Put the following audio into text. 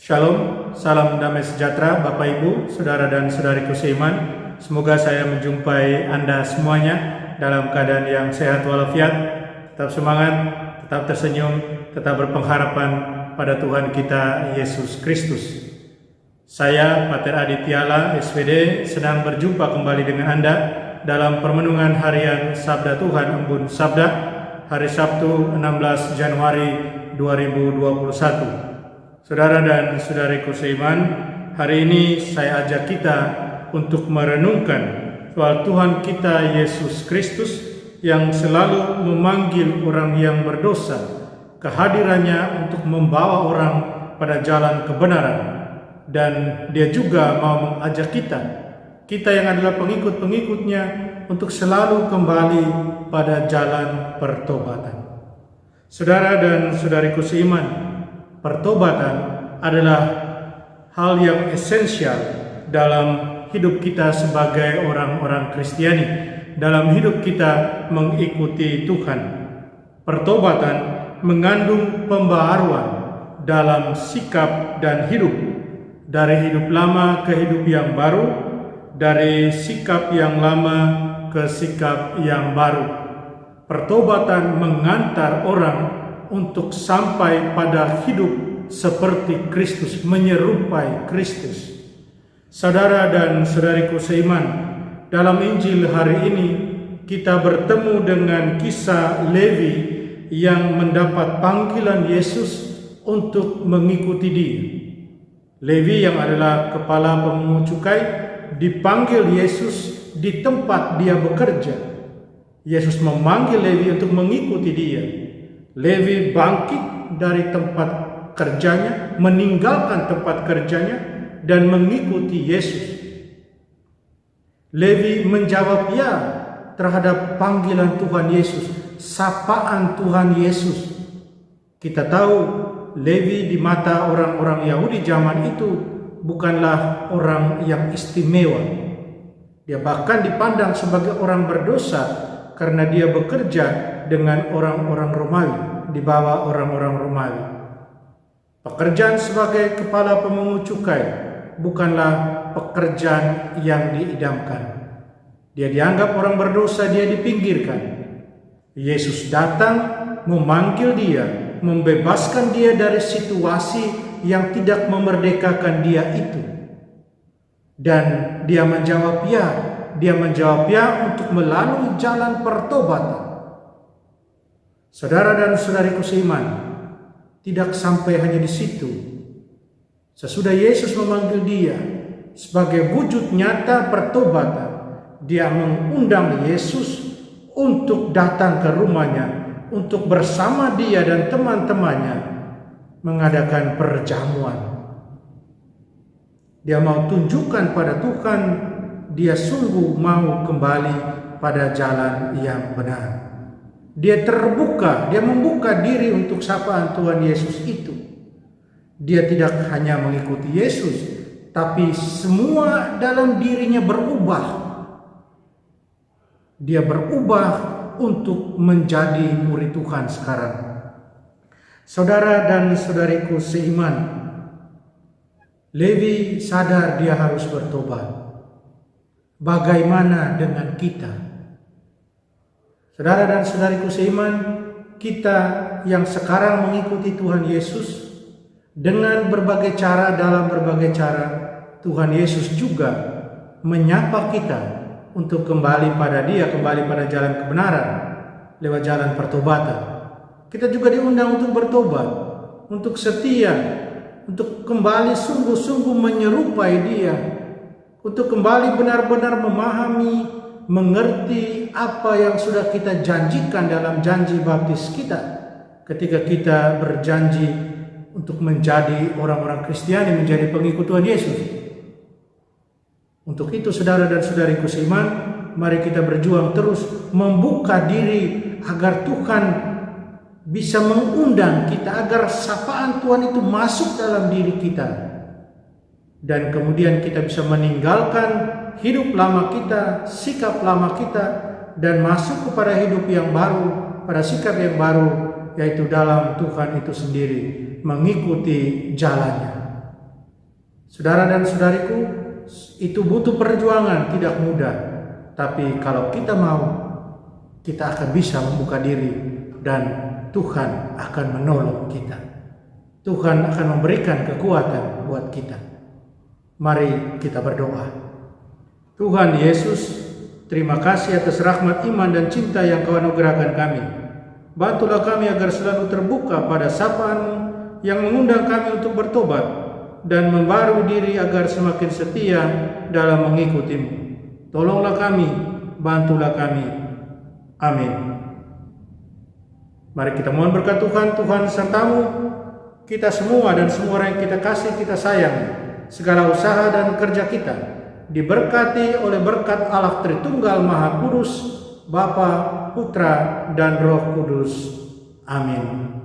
Shalom, salam damai sejahtera Bapak Ibu, Saudara dan Saudariku seiman. Semoga saya menjumpai Anda semuanya dalam keadaan yang sehat walafiat, tetap semangat, tetap tersenyum, tetap berpengharapan pada Tuhan kita Yesus Kristus. Saya Pater Adityala, SVD, sedang berjumpa kembali dengan Anda dalam permenungan harian Sabda Tuhan Embun Sabda, hari Sabtu 16 Januari 2021. Saudara dan saudariku seiman, hari ini saya ajak kita untuk merenungkan soal Tuhan kita Yesus Kristus yang selalu memanggil orang yang berdosa, kehadirannya untuk membawa orang pada jalan kebenaran. Dan dia juga mau mengajak kita yang adalah pengikut-pengikutnya untuk selalu kembali pada jalan pertobatan. Saudara dan saudariku seiman, pertobatan adalah hal yang esensial dalam hidup kita sebagai orang-orang Kristiani, dalam hidup kita mengikuti Tuhan. Pertobatan mengandung pembaharuan dalam sikap dan hidup, dari hidup lama ke hidup yang baru, dari sikap yang lama ke sikap yang baru. Pertobatan mengantar orang untuk sampai pada hidup seperti Kristus, menyerupai Kristus. Saudara dan saudariku seiman, dalam Injil hari ini kita bertemu dengan kisah Levi yang mendapat panggilan Yesus untuk mengikuti dia. Levi yang adalah kepala pemungut cukai dipanggil Yesus di tempat dia bekerja. Yesus memanggil Levi untuk mengikuti dia. Levi bangkit dari tempat kerjanya, meninggalkan tempat kerjanya, dan mengikuti Yesus. Levi menjawab ya terhadap panggilan Tuhan Yesus, sapaan Tuhan Yesus. Kita tahu Levi di mata orang-orang Yahudi zaman itu bukanlah orang yang istimewa. Dia bahkan dipandang sebagai orang berdosa karena dia bekerja dengan orang-orang Romawi, di bawah orang-orang Romawi. Pekerjaan sebagai kepala pemungut cukai bukanlah pekerjaan yang diidamkan. Dia dianggap orang berdosa, dia dipinggirkan. Yesus datang memanggil dia, membebaskan dia dari situasi yang tidak memerdekakan dia itu. Dan dia menjawab ya untuk melalui jalan pertobatan. Saudara dan saudariku seiman, tidak sampai hanya di situ. Sesudah Yesus memanggil dia sebagai wujud nyata pertobatan, dia mengundang Yesus untuk datang ke rumahnya, untuk bersama dia dan teman-temannya mengadakan perjamuan. Dia mau tunjukkan pada Tuhan, dia sungguh mau kembali pada jalan yang benar. Dia terbuka, dia membuka diri untuk sapaan Tuhan Yesus itu. Dia tidak hanya mengikuti Yesus, tapi semua dalam dirinya berubah. Dia berubah untuk menjadi murid Tuhan sekarang. Saudara dan saudariku seiman, Levi sadar dia harus bertobat. Bagaimana dengan kita? Saudara dan saudariku seiman, kita yang sekarang mengikuti Tuhan Yesus dengan berbagai cara, dalam berbagai cara, Tuhan Yesus juga menyapa kita untuk kembali pada dia, kembali pada jalan kebenaran lewat jalan pertobatan. Kita juga diundang untuk bertobat, untuk setia, untuk kembali sungguh-sungguh menyerupai dia, untuk kembali benar-benar memahami, mengerti apa yang sudah kita janjikan dalam janji baptis kita ketika kita berjanji untuk menjadi orang-orang Kristiani, menjadi pengikut Tuhan Yesus. Untuk itu saudara dan saudariku seiman, mari kita berjuang terus membuka diri agar Tuhan bisa mengundang kita, agar sapaan Tuhan itu masuk dalam diri kita, dan kemudian kita bisa meninggalkan hidup lama kita, sikap lama kita, dan masuk kepada hidup yang baru, pada sikap yang baru, yaitu dalam Tuhan itu sendiri, mengikuti jalannya. Saudara dan saudariku, itu butuh perjuangan, tidak mudah. Tapi kalau kita mau, kita akan bisa membuka diri dan Tuhan akan menolong kita. Tuhan akan memberikan kekuatan buat kita. Mari kita berdoa. Tuhan Yesus, terima kasih atas rahmat iman dan cinta yang Kau anugerahkan kami. Bantulah kami agar selalu terbuka pada sapaan-Mu yang mengundang kami untuk bertobat dan membaru diri agar semakin setia dalam mengikuti-Mu. Tolonglah kami, bantulah kami. Amin. Mari kita mohon berkat Tuhan, Tuhan serta-Mu, kita semua dan semua orang yang kita kasih, kita sayang. Segala usaha dan kerja kita diberkati oleh berkat Allah Tritunggal Maha Kudus, Bapa, Putra, dan Roh Kudus. Amin.